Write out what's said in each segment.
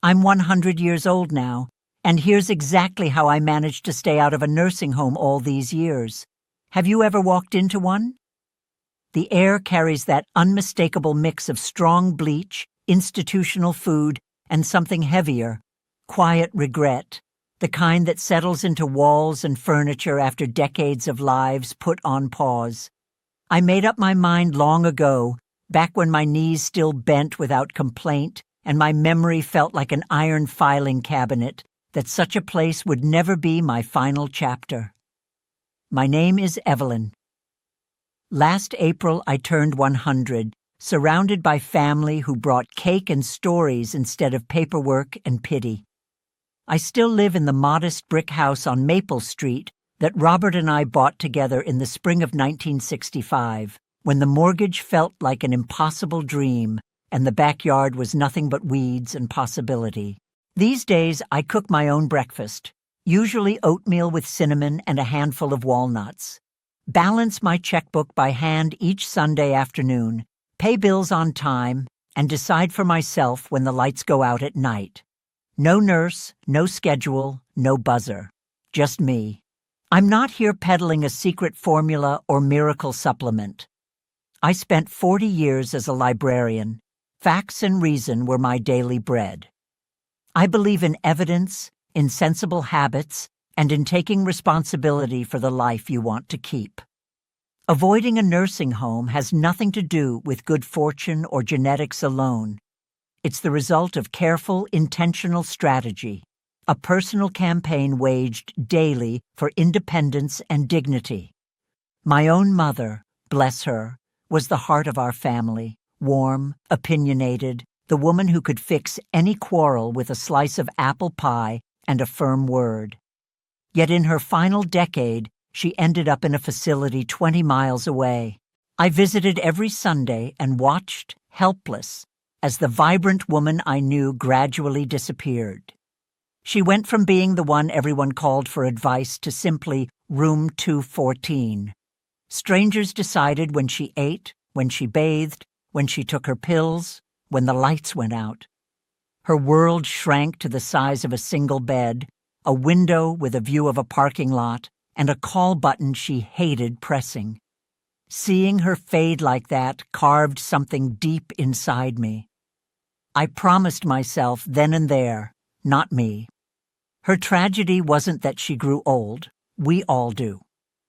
I'm 100 years old now, and here's exactly how I managed to stay out of a nursing home all these years. Have you ever walked into one? The air carries that unmistakable mix of strong bleach, institutional food, and something heavier, quiet regret, the kind that settles into walls and furniture after decades of lives put on pause. I made up my mind long ago, back when my knees still bent without complaint and my memory felt like an iron filing cabinet, that such a place would never be my final chapter. My name is Evelyn. Last April, I turned 100, surrounded by family who brought cake and stories instead of paperwork and pity. I still live in the modest brick house on Maple Street that Robert and I bought together in the spring of 1965, when the mortgage felt like an impossible dream and the backyard was nothing but weeds and possibility. These days, I cook my own breakfast, usually oatmeal with cinnamon and a handful of walnuts. Balance my checkbook by hand each Sunday afternoon, pay bills on time, and decide for myself when the lights go out at night. No nurse, no schedule, no buzzer. Just me. I'm not here peddling a secret formula or miracle supplement. I spent 40 years as a librarian. Facts and reason were my daily bread. I believe in evidence, in sensible habits, and in taking responsibility for the life you want to keep. Avoiding a nursing home has nothing to do with good fortune or genetics alone. It's the result of careful, intentional strategy, a personal campaign waged daily for independence and dignity. My own mother, bless her, was the heart of our family, warm, opinionated, the woman who could fix any quarrel with a slice of apple pie and a firm word. Yet in her final decade, she ended up in a facility 20 miles away. I visited every Sunday and watched, helpless, as the vibrant woman I knew gradually disappeared. She went from being the one everyone called for advice to simply room 214. Strangers decided when she ate, when she bathed, when she took her pills, when the lights went out. Her world shrank to the size of a single bed, a window with a view of a parking lot, and a call button she hated pressing. Seeing her fade like that carved something deep inside me. I promised myself then and there, not me. Her tragedy wasn't that she grew old. We all do.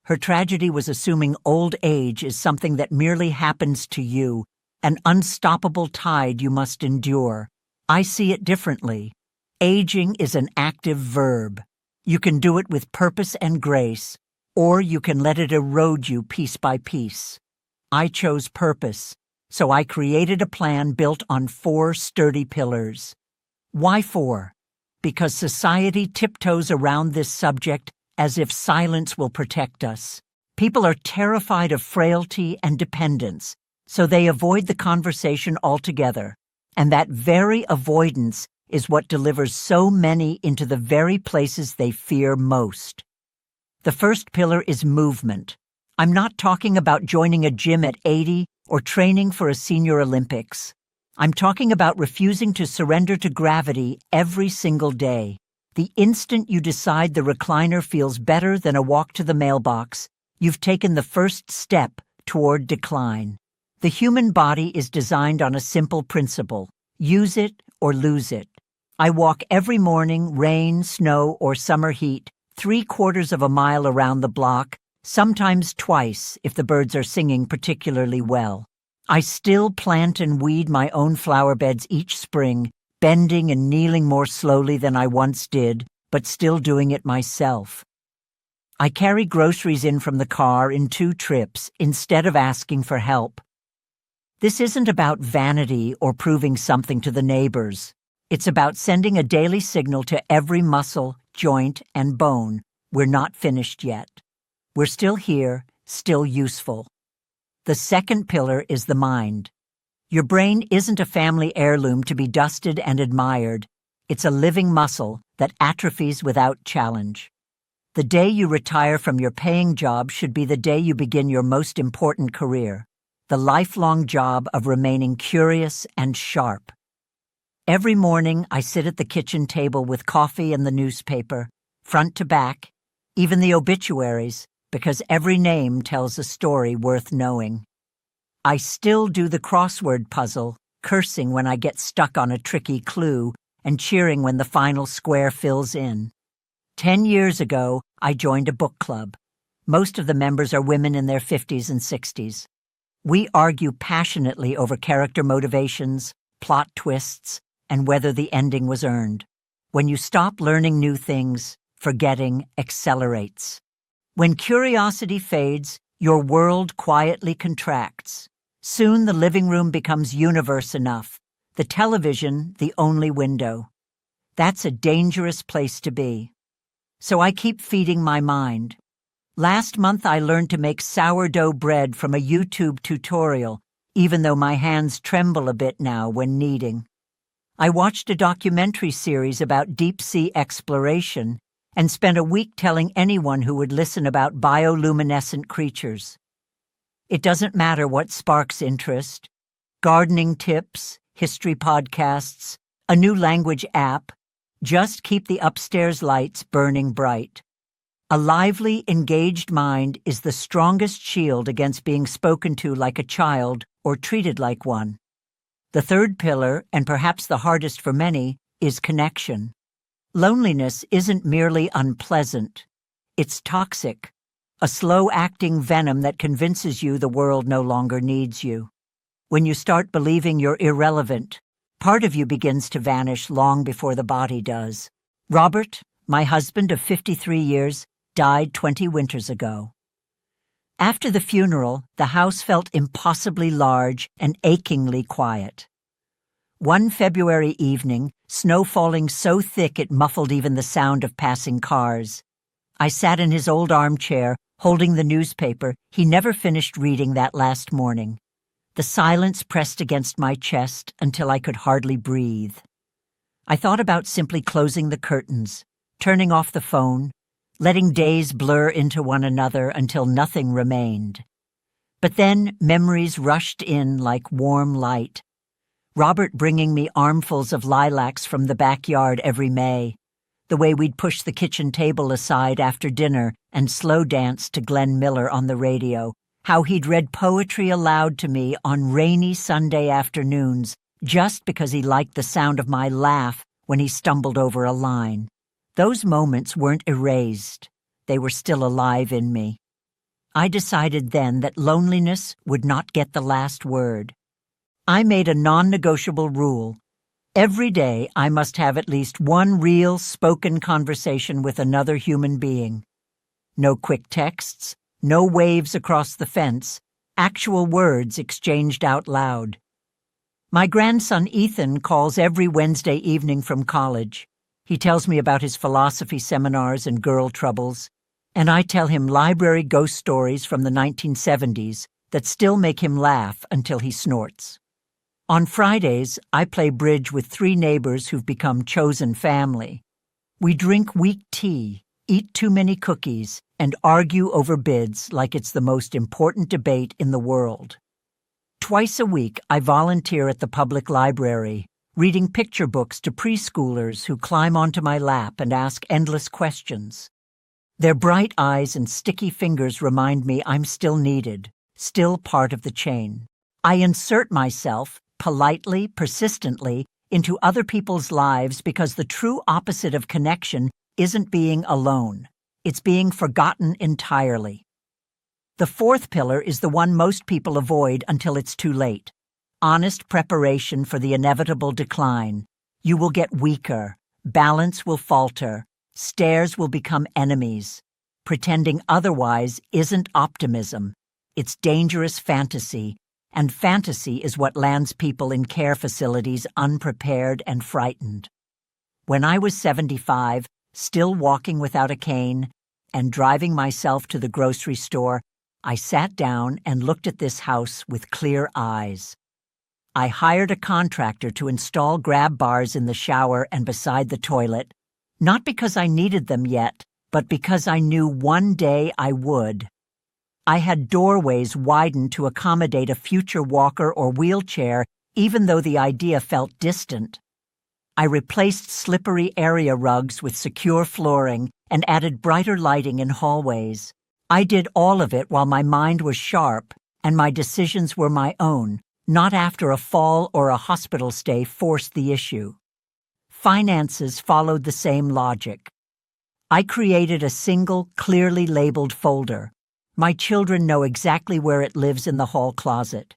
Her tragedy was assuming old age is something that merely happens to you, an unstoppable tide you must endure. I see it differently. Aging is an active verb. You can do it with purpose and grace, or you can let it erode you piece by piece. I chose purpose, so I created a plan built on 4 sturdy pillars. Why 4? Because society tiptoes around this subject as if silence will protect us. People are terrified of frailty and dependence, so they avoid the conversation altogether, and that very avoidance is what delivers so many into the very places they fear most. The first pillar is movement. I'm not talking about joining a gym at 80 or training for a senior Olympics. I'm talking about refusing to surrender to gravity every single day. The instant you decide the recliner feels better than a walk to the mailbox, you've taken the first step toward decline. The human body is designed on a simple principle: use it or lose it. I walk every morning, rain, snow, or summer heat, 3/4 of a mile around the block, sometimes twice if the birds are singing particularly well. I still plant and weed my own flower beds each spring, bending and kneeling more slowly than I once did, but still doing it myself. I carry groceries in from the car in 2 trips instead of asking for help. This isn't about vanity or proving something to the neighbors. It's about sending a daily signal to every muscle, joint, and bone. We're not finished yet. We're still here, still useful. The second pillar is the mind. Your brain isn't a family heirloom to be dusted and admired. It's a living muscle that atrophies without challenge. The day you retire from your paying job should be the day you begin your most important career, the lifelong job of remaining curious and sharp. Every morning I sit at the kitchen table with coffee and the newspaper, front to back, even the obituaries, because every name tells a story worth knowing. I still do the crossword puzzle, cursing when I get stuck on a tricky clue and cheering when the final square fills in. 10 years ago, I joined a book club. Most of the members are women in their 50s and 60s. We argue passionately over character motivations, plot twists, and whether the ending was earned. When you stop learning new things, forgetting accelerates. When curiosity fades, your world quietly contracts. Soon the living room becomes universe enough, the television the only window. That's a dangerous place to be. So I keep feeding my mind. Last month I learned to make sourdough bread from a YouTube tutorial, even though my hands tremble a bit now when kneading. I watched a documentary series about deep-sea exploration and spent a week telling anyone who would listen about bioluminescent creatures. It doesn't matter what sparks interest. Gardening tips, history podcasts, a new language app. Just keep the upstairs lights burning bright. A lively, engaged mind is the strongest shield against being spoken to like a child or treated like one. The third pillar, and perhaps the hardest for many, is connection. Loneliness isn't merely unpleasant. It's toxic, a slow-acting venom that convinces you the world no longer needs you. When you start believing you're irrelevant, part of you begins to vanish long before the body does. Robert, my husband of 53 years, died 20 winters ago. After the funeral, the house felt impossibly large and achingly quiet. One February evening, snow falling so thick it muffled even the sound of passing cars. I sat in his old armchair, holding the newspaper he never finished reading that last morning. The silence pressed against my chest until I could hardly breathe. I thought about simply closing the curtains, turning off the phone, letting days blur into one another until nothing remained. But then memories rushed in like warm light. Robert bringing me armfuls of lilacs from the backyard every May, the way we'd push the kitchen table aside after dinner and slow dance to Glenn Miller on the radio, how he'd read poetry aloud to me on rainy Sunday afternoons just because he liked the sound of my laugh when he stumbled over a line. Those moments weren't erased. They were still alive in me. I decided then that loneliness would not get the last word. I made a non-negotiable rule. Every day I must have at least one real spoken conversation with another human being. No quick texts, no waves across the fence, actual words exchanged out loud. My grandson Ethan calls every Wednesday evening from college. He tells me about his philosophy seminars and girl troubles, and I tell him library ghost stories from the 1970s that still make him laugh until he snorts. On Fridays, I play bridge with 3 neighbors who've become chosen family. We drink weak tea, eat too many cookies, and argue over bids like it's the most important debate in the world. Twice a week, I volunteer at the public library, reading picture books to preschoolers who climb onto my lap and ask endless questions. Their bright eyes and sticky fingers remind me I'm still needed, still part of the chain. I insert myself, politely, persistently, into other people's lives because the true opposite of connection isn't being alone. It's being forgotten entirely. The fourth pillar is the one most people avoid until it's too late. Honest preparation for the inevitable decline. You will get weaker. Balance will falter. Stairs will become enemies. Pretending otherwise isn't optimism. It's dangerous fantasy, and fantasy is what lands people in care facilities unprepared and frightened. When I was 75, still walking without a cane, and driving myself to the grocery store, I sat down and looked at this house with clear eyes. I hired a contractor to install grab bars in the shower and beside the toilet, not because I needed them yet, but because I knew one day I would. I had doorways widened to accommodate a future walker or wheelchair, even though the idea felt distant. I replaced slippery area rugs with secure flooring and added brighter lighting in hallways. I did all of it while my mind was sharp and my decisions were my own, not after a fall or a hospital stay forced the issue. Finances followed the same logic. I created a single, clearly labeled folder. My children know exactly where it lives in the hall closet.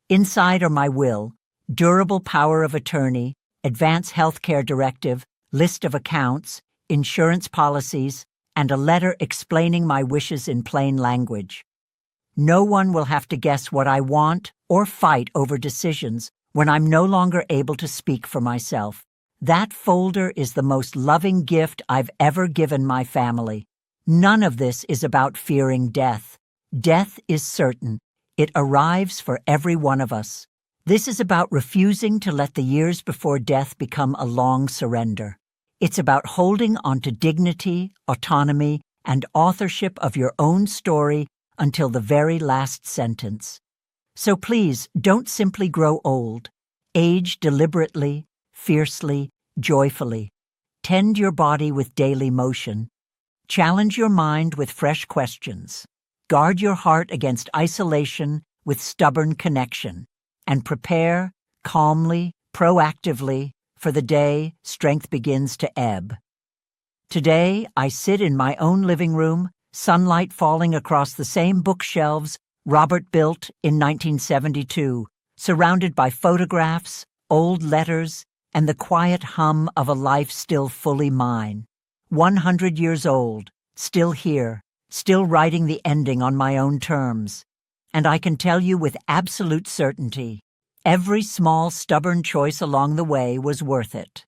Inside are my will, durable power of attorney, advance healthcare directive, list of accounts, insurance policies, and a letter explaining my wishes in plain language. No one will have to guess what I want or fight over decisions when I'm no longer able to speak for myself. That folder is the most loving gift I've ever given my family. None of this is about fearing death. Death is certain. It arrives for every one of us. This is about refusing to let the years before death become a long surrender. It's about holding onto dignity, autonomy, and authorship of your own story until the very last sentence. So please, don't simply grow old. Age deliberately, fiercely, joyfully. Tend your body with daily motion. Challenge your mind with fresh questions. Guard your heart against isolation with stubborn connection. And prepare, calmly, proactively, for the day strength begins to ebb. Today, I sit in my own living room, sunlight falling across the same bookshelves Robert built in 1972, surrounded by photographs, old letters, and the quiet hum of a life still fully mine. 100 years old, still here, still writing the ending on my own terms. And I can tell you with absolute certainty, every small, stubborn choice along the way was worth it.